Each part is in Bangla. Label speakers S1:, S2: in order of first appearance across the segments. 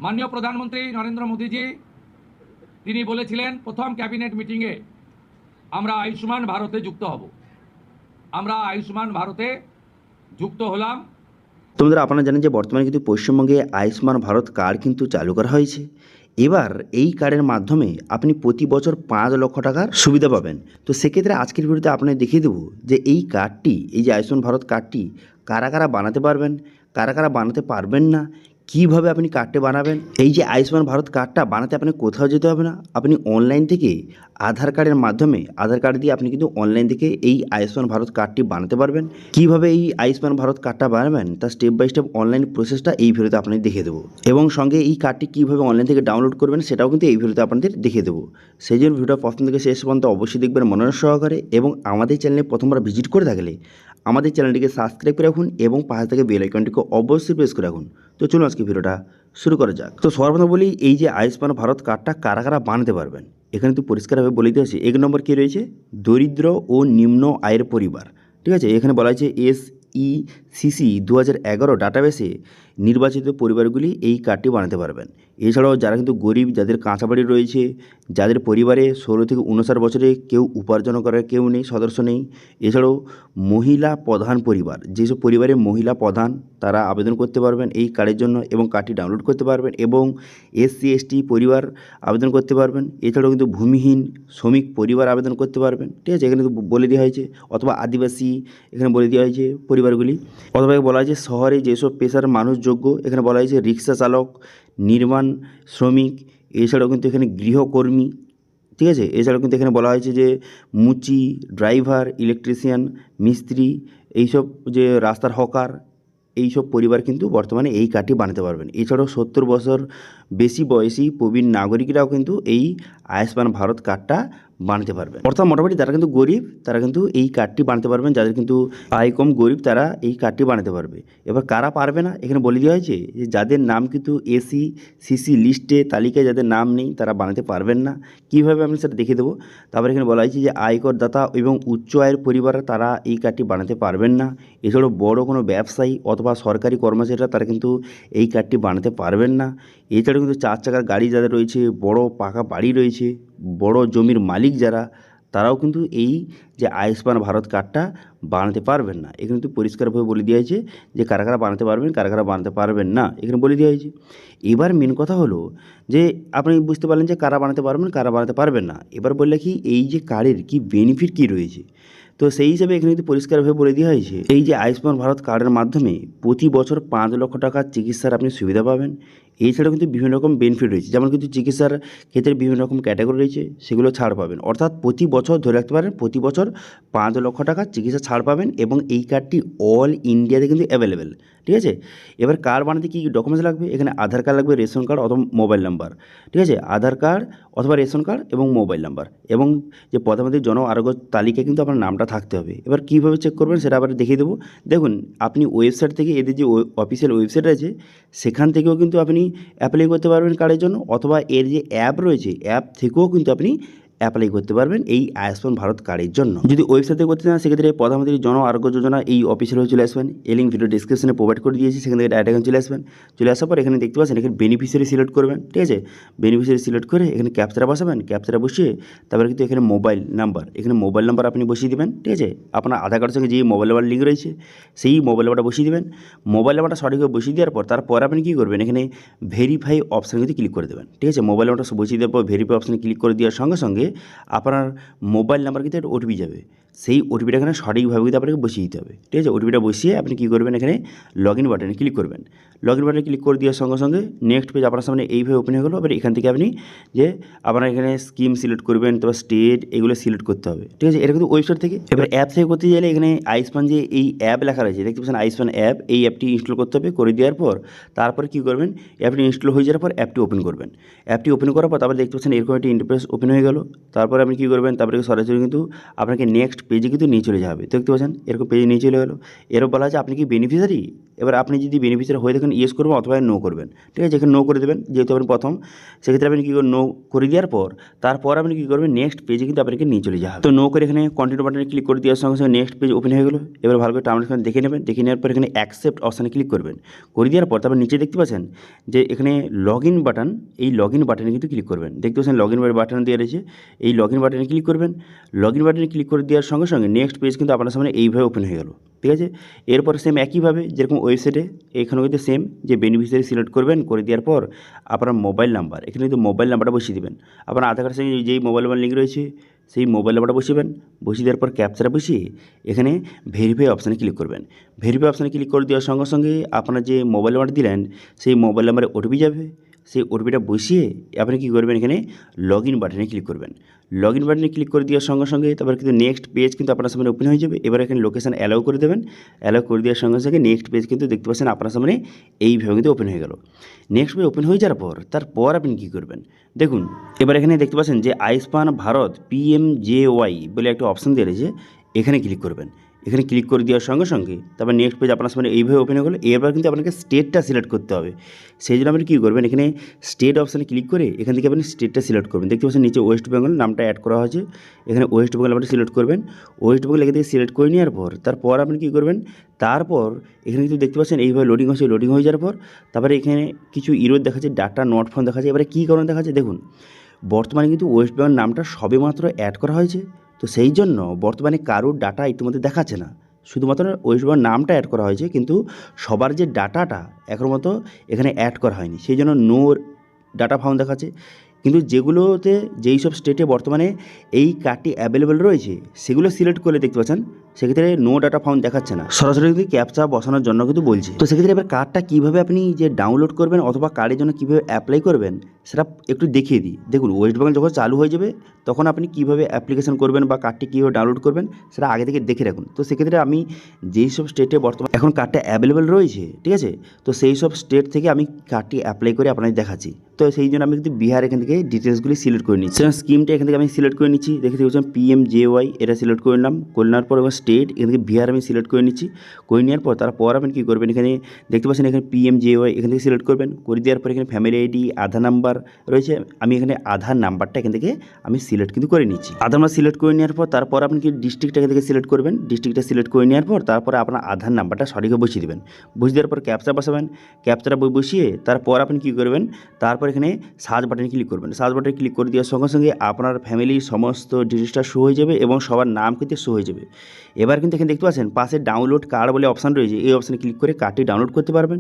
S1: মাননীয় প্রধানমন্ত্রী নরেন্দ্র মোদীজি তিনি বলেছিলেন প্রথম ক্যাবিনেট মিটিংয়ে আমরা আয়ুষ্মান ভারতে যুক্ত হব। আমরা আয়ুষ্মান ভারতে যুক্ত হলাম।
S2: তোমাদের আপনারা জানেন যে বর্তমানে কিন্তু পশ্চিমবঙ্গে আয়ুষ্মান ভারত কার্ড কিন্তু চালু করা হয়েছে। এবার এই কার্ডের মাধ্যমে আপনি প্রতি বছর 5 লক্ষ টাকার সুবিধা পাবেন। তো সেক্ষেত্রে আজকের ভিডিওতে আপনাদের দেখিয়ে দেবো যে এই কার্ডটি, এই যে আয়ুষ্মান ভারত কার্ডটি কারা কারা বানাতে পারবেন, কারা কারা বানাতে পারবেন না, কীভাবে আপনি কার্ডটি বানাবেন। এই যে আয়ুষ্মান ভারত কার্ডটা বানাতে আপনি কোথাও যেতে হবে না, আপনি অনলাইন থেকে আধার কার্ডের মাধ্যমে আধার কার্ড দিয়ে আপনি কিন্তু অনলাইন থেকে এই আয়ুষ্মান ভারত কার্ডটি বানাতে পারবেন। কীভাবে এই আয়ুষ্মান ভারত কার্ডটা বানাবেন তার স্টেপ বাই স্টেপ অনলাইন প্রসেসটা এই ভিডিওতে আপনাদের দেখিয়ে দেবো, এবং সঙ্গে এই কার্ডটি কীভাবে অনলাইন থেকে ডাউনলোড করবেন সেটাও কিন্তু এই ভিডিওতে আপনাদের দেখিয়ে দেবো। সেই জন্য ভিডিওটা প্রথম থেকে শেষ পর্যন্ত অবশ্যই দেখবেন মনোযোগ সহকারে, এবং আমাদের চ্যানেলে প্রথমবার ভিজিট করে থাকলে আমাদের চ্যানেলটিকে সাবস্ক্রাইব করে রাখুন এবং পাশে থেকে বেল আইকনটিকে অবশ্যই প্রেস করে রাখুন। তো চলুন আজকে ভিডিওটা শুরু করা যাক। তো সর্বপ্রথম বলি, এই যে আয়ুষ্মান ভারত কার্ডটা কারা কারা বানাতে পারবেন এখানে তো পরিষ্কারভাবে বলে দিতে আছে। 1 নম্বর কী রয়েছে, দরিদ্র ও নিম্ন আয়ের পরিবার। ঠিক আছে, এখানে বলা হয়েছে SECC 2011 ডাটাবেসে নির্বাচিত পরিবারগুলি এই কার্ডটি বানাতে পারবেন। এছাড়াও যারা কিন্তু গরিব, যাদের কাঁচা বাড়ি রয়েছে, যাদের পরিবারে 16 থেকে 59 বছরে কেউ উপার্জন করার কেউ নেই, সদস্য নেই, এছাড়াও মহিলা প্রধান পরিবার, যেসব পরিবারে মহিলা প্রধান তারা আবেদন করতে পারবেন এই কার্ডের জন্য এবং কার্ডটি ডাউনলোড করতে পারবেন, এবং SC/ST পরিবার আবেদন করতে পারবেন। এছাড়াও কিন্তু ভূমিহীন শ্রমিক পরিবার আবেদন করতে পারবেন। ঠিক আছে, এখানে কিন্তু বলে দেওয়া হয়েছে, অথবা আদিবাসী এখানে বলে দেওয়া হয়েছে পরিবারগুলি, অথবা বলা হয়েছে শহরে যেসব পেশার মানুষ যোগ্য, এখানে বলা হয়েছে রিক্সা চালক, নির্মাণ শ্রমিক, এছাড়াও কিন্তু এখানে গৃহকর্মী। ঠিক আছে, এছাড়াও কিন্তু এখানে বলা হয়েছে যে মুচি, ড্রাইভার, ইলেকট্রিশিয়ান, মিস্ত্রি, এইসব যে রাস্তার হকার, এইসব পরিবার কিন্তু বর্তমানে এই কার্ডটি বানাতে পারবেন। এছাড়াও 70 বছর বেশি বয়সী প্রবীণ নাগরিকরাও কিন্তু এই আয়ুষ্মান ভারত কার্ডটা বানাতে পারবেন। অর্থাৎ মোটামুটি যারা কিন্তু গরিব তারা কিন্তু এই কার্ডটি বানাতে পারবেন, যাদের কিন্তু আয় কম, গরিব, তারা এই কার্ডটি বানাতে পারবে। এবার কারা পারবে না এখানে বলে দেওয়া হয়েছে যে যাদের নাম কিন্তু SECC লিস্টে তালিকায় যাদের নাম নেই তারা বানাতে পারবেন না। কীভাবে আমি সেটা দেখে দেবো। তারপরে এখানে বলা হয়েছে যে আয়করদাতা এবং উচ্চ আয়ের পরিবার তারা এই কার্ডটি বানাতে পারবেন না। এছাড়াও বড় কোনো ব্যবসায়ী অথবা সরকারি কর্মচারীরা তারা কিন্তু এই কার্ডটি বানাতে পারবেন না। এছাড়াও কিন্তু 4 চাকার গাড়ি যাদের রয়েছে, বড় পাকা বাড়ি রয়েছে, বড় জমির মালিক যারা, তারাও কিন্তু এই যে আয়ুষ্মান ভারত কার্ডটা বানাতে পারবেন না। এখানে কিন্তু পরিষ্কারভাবে বলে দেওয়া হয়েছে যে কারা কারা বানাতে পারবেন, কারা কারা বানাতে পারবেন না, এখানে বলে দেওয়া হয়েছে। এবার মেন কথা হলো যে আপনি বুঝতে পারলেন যে কারা বানাতে পারবেন, কারা বানাতে পারবেন না। এবার বললে কি এই যে কার্ডের কি বেনিফিট কী রয়েছে, তো সেই হিসাবে এখানে কিন্তু পরিষ্কারভাবে বলে দেওয়া হয়েছে এই যে আয়ুষ্মান ভারত কার্ডের মাধ্যমে প্রতি বছর 5 লক্ষ টাকার চিকিৎসার আপনি সুবিধা পাবেন। এছাড়াও কিন্তু বিভিন্ন রকম বেনিফিট রয়েছে, যেমন কিন্তু চিকিৎসার ক্ষেত্রে বিভিন্ন রকম ক্যাটাগরি রয়েছে, সেগুলো ছাড় পাবেন। অর্থাৎ প্রতি বছর ধরে রাখতে পারেন প্রতি বছর 5 লক্ষ টাকার চিকিৎসা ছাড় পাবেন, এবং এই কার্ডটি অল ইন্ডিয়াতে কিন্তু অ্যাভেলেবেল। ঠিক আছে, এবার কার্ড বানাতে কী ডকুমেন্টস লাগবে, এখানে আধার কার্ড লাগবে, রেশন কার্ড অথবা মোবাইল নাম্বার। ঠিক আছে, আধার কার্ড অথবা রেশন কার্ড এবং মোবাইল নাম্বার, এবং যে প্রধানমন্ত্রী জন আরোগ্য তালিকায় কিন্তু আপনার নামটা থাকতে হবে। এবার কীভাবে চেক করবেন সেটা আবার দেখিয়ে দেবো। দেখুন, আপনি ওয়েবসাইট থেকে, এদের যে অফিসিয়াল ওয়েবসাইট আছে সেখান থেকেও কিন্তু আপনি অ্যাপ্লাই করতে পারবেন কার্ডের জন্য, অথবা এর যে অ্যাপ রয়েছে অ্যাপ থেকেও কিন্তু আপনি অ্যাপ্লাই করতে পারবেন এই আয়ুষ্মান ভারত কার্ডের জন্য। যদি ওয়েবসাইট থেকে করতে চান সেক্ষেত্রে প্রধানমন্ত্রী জন আরোগ্য যোজনা এই অফিসিয়াল হয়ে চলে আসবেন, এই লিঙ্ক ভিডিও ডিসক্রিপশনে প্রোভাইড করে দিয়েছি, সেখান থেকে ডাইরেক্ট এখানে চলে আসবেন। চলে আসার পর এখানে দেখতে পাচ্ছেন এখানে বেনিফিশিয়ারি সিলেক্ট করবেন। ঠিক আছে, বেনিফিশিয়ারি সিলেক্ট করে এখানে ক্যাপচারা বসাবেন, ক্যাপচারা বসিয়ে তারপরে কিন্তু এখানে মোবাইল নাম্বার, এখানে মোবাইল নাম্বার আপনি বসিয়ে দেবেন। ঠিক আছে, আপনার আধার কার্ডের সঙ্গে যে মোবাইল নাম্বার লিঙ্ক রয়েছে সেই মোবাইল নাম্বারটা বসিয়ে দেবেন। মোবাইল নাম্বারটা সঠিকভাবে বসিয়ে দেওয়ার পর তারপর আপনি কী করবেন, এখানে ভেরিফাই অপশানে কিন্তু ক্লিক করে দেবেন। ঠিক আছে, মোবাইল নাম্বারটা বসিয়ে দেওয়ার পর ভেরিফাই অপশানে ক্লিক করে দেওয়ার সঙ্গে সঙ্গে আপনার মোবাইল নাম্বার কিন্তু একটা ওটিপি যাবে, সেই ওটিপিটা এখানে সঠিকভাবে কিন্তু আপনাকে বসিয়ে দিতে হবে। ঠিক আছে, ওটিপিটা বসিয়ে আপনি কী করবেন, এখানে লগ ইন বাটনে ক্লিক করবেন। লগ ইন বাটনে ক্লিক করে দেওয়ার সঙ্গে সঙ্গে নেক্সট পেজ আপনার সামনে এইভাবে ওপেন হয়ে গেলো। এবার এখান থেকে আপনি যে আপনার এখানে স্কিম সিলেক্ট করবেন, তারপর স্টেট, এগুলো সিলেক্ট করতে হবে। ঠিক আছে, এটা কিন্তু ওয়েবসাইট থেকে। এবার অ্যাপ থেকে করতে গেলে এখানে আয়ুষ্মান যে এই অ্যাপ লেখা রয়েছে দেখতে পাচ্ছেন আয়ুষ্মান অ্যাপ, এই অ্যাপটি ইনস্টল করতে হবে। করে দেওয়ার পর তারপরে কী করবেন, অ্যাপটি ইনস্টল হয়ে যাওয়ার পর অ্যাপটি ওপেন করবেন। অ্যাপটি ওপেন করার পর তারপরে দেখতে পাচ্ছেন এরকম একটি ইন্টারফেস ওপেন হয়ে গেল। তারপরে আপনি কী করবেন, তারপরে সরাসরি কিন্তু আপনাকে নেক্সট পেজে কিন্তু নিয়ে চলে যাবে। দেখতে পাচ্ছেন এরকম পেজে নিয়ে চলে গেলো। এরও বলা আছে আপনি কি বেনিফিশিয়ারি। এবার আপনি যদি বেনিফিশিয়ারি হয়ে থাকেন ইয়েস করবেন অথবা নো করবেন, ঠিক আছে। এখানে নো করে দেবেন, যেহেতু আপনি প্রথম, সেক্ষেত্রে আপনি কী করবেন, নো করে দেওয়ার পর তারপর আপনি কী করবেন, নেক্সট পেজে কিন্তু আপনাকে নিয়ে চলে যাবে। তো নো করে এখানে কন্টিনিউ বাটনে ক্লিক করে দেওয়ার সঙ্গে সঙ্গে নেক্সট পেজ ওপেন হয়ে গেলো। এবার ভালো করে টার্মস এখানে দেখে নেবেন, দেখে নেওয়ার পর এখানে অ্যাকসেপ্ট অপশানে ক্লিক করবেন। করে দেওয়ার পর তারপর নিচে দেখতে পাচ্ছেন যে এখানে লগ ইন বাটন, এই লগ ইন বাটনে কিন্তু ক্লিক করবেন। দেখতে পাচ্ছেন লগ ইন বাটন দেওয়া রয়েছে, এই লগ ইন বাটনে ক্লিক করবেন। লগ ইন বাটনে ক্লিক করে দেওয়ার সঙ্গে সঙ্গে নেক্সট পেজ কিন্তু আপনার সামনে এইভাবে ওপেন হয়ে গেল, ঠিক আছে। এরপর সেম একইভাবে যেরকম ওয়েবসাইটে এখানেও কিন্তু সেম, যে বেনিফিশিয়ারি সিলেক্ট করবেন, করে দেওয়ার পর আপনার মোবাইল নাম্বার, এখানে কিন্তু মোবাইল নাম্বারটা বসিয়ে দেবেন। আপনার আধার কার্ডের সঙ্গে যেই মোবাইল নাম্বার লিঙ্ক রয়েছে সেই মোবাইল নাম্বারটা বসিয়েবেন। বসিয়ে দেওয়ার পর ক্যাপচাটা বসিয়ে এখানে ভেরিফাই অপশানে ক্লিক করবেন। ভেরিফাই অপশানে ক্লিক করে দেওয়ার সঙ্গে সঙ্গে আপনার যে মোবাইল নাম্বার দিলেন সেই মোবাইল নাম্বারে ওটিপি যাবে। সেই ওটিপিটা বসিয়ে আপনি কী করবেন, এখানে লগ ইন বাটনে ক্লিক করবেন। লগ ইন বাটনে ক্লিক করে দেওয়ার সঙ্গে সঙ্গে তারপর কিন্তু নেক্সট পেজ কিন্তু আপনার সামনে ওপেন হয়ে যাবে। এবার এখানে লোকেশান অ্যালাউ করে দেবেন। অ্যালাউ করে দেওয়ার সঙ্গে সঙ্গে নেক্সট পেজ কিন্তু দেখতে পাচ্ছেন আপনার সামনে এইভাবে কিন্তু ওপেন হয়ে গেল। নেক্সট পেজ ওপেন হয়ে যাওয়ার পর তারপর আপনি কী করবেন দেখুন, এবার এখানে দেখতে পাচ্ছেন যে আয়ুষ্মান ভারত PMJY বলে একটা অপশান দিয়ে রয়েছে, এখানে ক্লিক করবেন। এখানে ক্লিক করে দেওয়ার সঙ্গে সঙ্গে তারপর নেক্সট পেজ আপনার সামনে এইভাবে ওপেন হয়ে গেলো। এবার কিন্তু আপনাকে স্টেটটা সিলেক্ট করতে হবে। সেই জন্য আপনি কী করবেন, এখানে স্টেট অপশানে ক্লিক করে এখান থেকে আপনি স্টেটটা সিলেক্ট করবেন। দেখতে পাচ্ছেন নিচে ওয়েস্ট বেঙ্গল নামটা অ্যাড করা হয়েছে, এখানে ওয়েস্ট বেঙ্গল আপনি সিলেক্ট করবেন। ওয়েস্ট বেঙ্গল এখান থেকে সিলেক্ট করে নেওয়ার পর তারপর আপনি কী করবেন, তারপর এখানে কিন্তু দেখতে পাচ্ছেন এইভাবে লোডিং হচ্ছে। লোডিং হয়ে যাওয়ার পর তারপরে এখানে কিছু ইরোর দেখাচ্ছে, ডাটা নট ফাউন্ড দেখাচ্ছে। এবারে কী কারণে দেখাচ্ছে দেখুন, বর্তমানে কিন্তু ওয়েস্ট বেঙ্গল নামটা সবেমাত্র অ্যাড করা হয়েছে, তো সেই জন্য বর্তমানে কারোর ডাটা ইতিমধ্যে দেখাচ্ছে না। শুধুমাত্র ওয়েস্ট বেঙ্গল নামটা অ্যাড করা হয়েছে, কিন্তু সবার যে ডাটাটা এখনও মতো এখানে অ্যাড করা হয়নি, সেই জন্য নো ডাটা ফাউন্ড দেখাচ্ছে। কিন্তু যেগুলোতে যেই সব স্টেটে বর্তমানে এই কার্ডটি অ্যাভেলেবেল রয়েছে সেগুলো সিলেক্ট করলে দেখতে পাচ্ছেন সেক্ষেত্রে নো ডাটা ফাউন্ড দেখাচ্ছে না, সরাসরি কিন্তু ক্যাপচা বসানোর জন্য কিন্তু বলছে। তো সেক্ষেত্রে এবার কার্ডটা কীভাবে আপনি যে ডাউনলোড করবেন অথবা কার্ডের জন্য কীভাবে অ্যাপ্লাই করবেন সেটা একটু দেখিয়ে দিই। দেখুন ওয়েস্ট বেঙ্গল যখন চালু হয়ে যাবে তখন আপনি কীভাবে অ্যাপ্লিকেশন করবেন বা কার্ডটি কীভাবে ডাউনলোড করবেন সেটা আগে থেকে দেখে রাখুন। তো সেক্ষেত্রে আমি যেই সব স্টেটে বর্তমানে এখন কার্ডটা অ্যাভেলেবেল রয়েছে, ঠিক আছে, তো সেই সব স্টেট থেকে আমি কার্ডটি অ্যাপ্লাই করে আপনাদের দেখাচ্ছি। তো সেই জন্য আমি কিন্তু বিহার এখান থেকে ডিটেলসগুলি সিলেক্ট করে নিচ্ছি। স্কিমটা এখান থেকে আমি সিলেক্ট করে নিচ্ছি। দেখতে পাচ্ছেন PMJY এটা সিলেক্ট করে নিলাম। করে নেওয়ার পর এবার স্টেট এখান থেকে বিহার আমি সিলেক্ট করে নিচ্ছি। করে নেওয়ার পর তারপর আপনি কী করবেন, এখানে দেখতে পাচ্ছেন এখানে PMJY এখান থেকে সিলেক্ট করবেন। করে দেওয়ার পর এখানে ফ্যামিলি আইডি, আধার নাম্বার রয়েছে, আমি এখানে আধার নাম্বারটা এখান থেকে আমি সিলেক্ট কিন্তু করে নিচ্ছি। আধার নাম্বার সিলেক্ট করে নেওয়ার পর তারপর আপনি কি ডিস্ট্রিক্টটা এখান থেকে সিলেক্ট করবেন। ডিস্ট্রিক্টটা সিলেক্ট করে নেওয়ার পর তারপরে আপনার আধার নাম্বারটা সঠিকভাবে বসিয়ে দেবেন। বসিয়ে দেওয়ার পর ক্যাপচা বসাবেন। ক্যাপচাটা বসিয়ে তারপর আপনি কী করবেন, তারপর এখানে সার্চ বাটনে ক্লিক করবেন। সার্চ বাটনে ক্লিক করে দেওয়ার সঙ্গে সঙ্গে আপনার ফ্যামিলির সমস্ত ডিটেলসটা শো হয়ে যাবে এবং সবার নাম কিন্তু শো হয়ে যাবে। এবার কিন্তু এখানে দেখতে পাচ্ছেন পাশে ডাউনলোড কার্ড বলে অপশান রয়েছে, এই অপশানে ক্লিক করে কার্ডটি ডাউনলোড করতে পারবেন।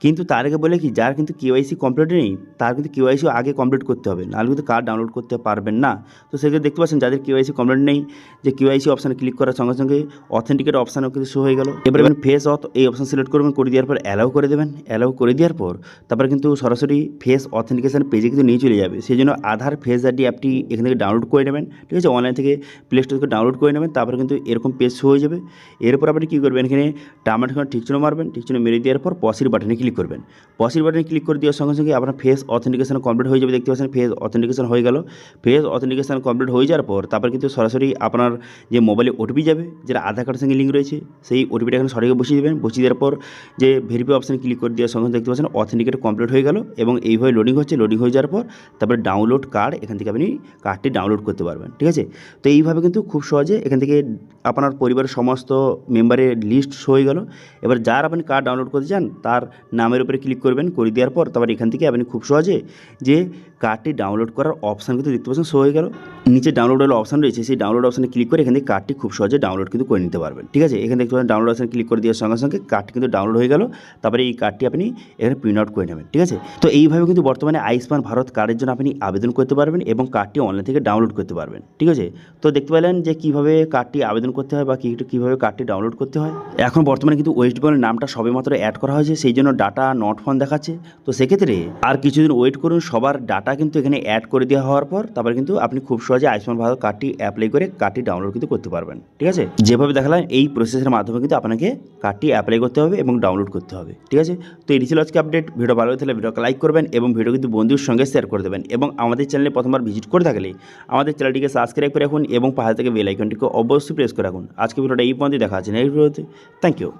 S2: কিন্তু তার আগে বলে কি, যার কিন্তু KYC কমপ্লিট নেই তার কিন্তু KYC আগে কমপ্লিট করতে হবে, নাহলে কিন্তু কার্ড ডাউনলোড করতে পারবেন না। তো সেক্ষেত্রে দেখতে পাচ্ছেন যাদের KYC কমপ্লিট নেই, যে KYC অপশানে ক্লিক করার সঙ্গে সঙ্গে অথেন্টিকেট অপশানও কিন্তু শো হয়ে গেল। এবার আপনি ফেস অথ এই অপশান সিলেক্ট করবেন। করে দেওয়ার পর অ্যালাউ করে দেবেন। অ্যালাউ করে দেওয়ার পর তারপরে কিন্তু সরাসরি ফেস অথেন্টিকেশন পেজে কিন্তু নিয়ে চলে যাবে। সেই জন্য আধার ফেস আইডি অ্যাপটি এখান থেকে ডাউনলোড করে নেবেন, ঠিক আছে, অনলাইন থেকে প্লে স্টোর থেকে ডাউনলোড করে নেবেন। তারপরে কিন্তু এরকম পেজ শো হয়ে যাবে। এরপর আপনি কী করবেন, এখানে টার্মাটিক ঠিকচিহ্ন মারবেন। ঠিকচিহ্ন মেরে দেওয়ার পর পসির বাটনে ক্লিক করবেন। পসির বাটনে ক্লিক করে দেওয়ার সঙ্গে সঙ্গে আপনার ফেস অথেন্টিকেশন কমপ্লিট হয়ে যাবে। দেখতে পাচ্ছেন ফেস অথেন্টিকেশন হয়ে গেল। ফেস অথেন্টিকেশন কমপ্লিট হয়ে যাওয়ার পর তারপর কিন্তু সরাসরি আপনার যে মোবাইলে ওটিপি যাবে, যেটা আধার কার্ডের সঙ্গে লিঙ্ক রয়েছে, সেই ওটিপিটা এখানে সঠিকভাবে বসিয়ে দেবেন। বসিয়ে দেওয়ার পর যে ভেরিফাই অপশানে ক্লিক করে দেওয়ার সঙ্গে দেখতে পাচ্ছেন অথেন্টিকেট কমপ্লিট হয়ে গেল এবং এইভাবে লোডিং হচ্ছে। লোডিং হয়ে যাওয়ার পর তারপরে ডাউনলোড কার্ড, এখান থেকে আপনি কার্ডটি ডাউনলোড করতে পারবেন, ঠিক আছে। তো এইভাবে কিন্তু খুব সহজে এখান থেকে আপনার পরিবারের সমস্ত মেম্বারের লিস্ট শো হয়ে গেল। এবার যার আপনি কার্ড ডাউনলোড করতে চান তার নামের উপরে ক্লিক করবেন। করে দেওয়ার পর তারপর এখান থেকে আপনি খুব সহজে যে কার্ডটি ডাউনলোড করার অপশান কিন্তু দেখতে পাচ্ছেন শো হয়ে গেল। নিচে ডাউনলোড হলো অপশান রয়েছে, সেই ডাউনলোড অপশানে ক্লিক করে এখান থেকে কার্ডটি খুব সহজে ডাউনলোড কিন্তু করে নিতে পারবেন, ঠিক আছে। এখানে দেখতে পাচ্ছেন ডাউনলোড অপশানে ক্লিক করে দেওয়ার সঙ্গে সঙ্গে কার্ডটি কিন্তু ডাউনলোড হয়ে গেল। তারপরে এই কার্ডটি আপনি এখানে প্রিন্ট আউট করে নেবেন, ঠিক আছে। তো এইভাবে কিন্তু বর্তমানে আয়ুষ্মান ভারত কার্ডের জন্য আপনি আবেদন করতে পারবেন এবং কার্ডটি অনলাইন থেকে ডাউনলোড করতে পারবেন, ঠিক আছে। তো দেখতে পেলেন যে কীভাবে কার্ডটি আবেদন করতে হয় বা বা কীভাবে কার্ডটি ডাউনলোড করতে হয়। এখন বর্তমানে কিন্তু ওয়েস্ট বেঙ্গলের নামটা সবেমাত্র অ্যাড করা হয়েছে, সেই জন্য ডাটা নট ফাউন্ড দেখাচ্ছে। তো সেক্ষেত্রে আর কিছুদিন ওয়েট করুন, সবার ডাটা কিন্তু এখানে অ্যাড করে দেওয়া হওয়ার পর তারপরে কিন্তু আপনি খুব সহজে আয়ুষ্মান ভারত কার্ডটি অ্যাপ্লাই করে কার্ডটি ডাউনলোড কিন্তু করতে পারবেন। ঠিক আছে, যেভাবে দেখালাম এই প্রসেসের মাধ্যমে কিন্তু আপনাকে কার্ডটি অ্যাপ্লাই করতে হবে এবং ডাউনলোড করতে হবে। ঠিক আছে, তো এটি ছিল আজকে আপডেট। ভিডিও ভালো লাগলে ভিডিওকে লাইক করবেন এবং ভিডিও কিন্তু বন্ধুর সঙ্গে শেয়ার করে দেবেন, এবং আমাদের চ্যানেলে প্রথমবার ভিজিট করে থাকলে আমাদের চ্যানেলটিকে সাবস্ক্রাইব করে রাখুন এবং পাশে থেকে বেল আইকনটিকে অবশ্যই প্রেস করে রাখুন। আজকে ভিডিওটা এই পর্যন্ত, দেখা আছে নেক্সট ভিডিওতে। Thank you.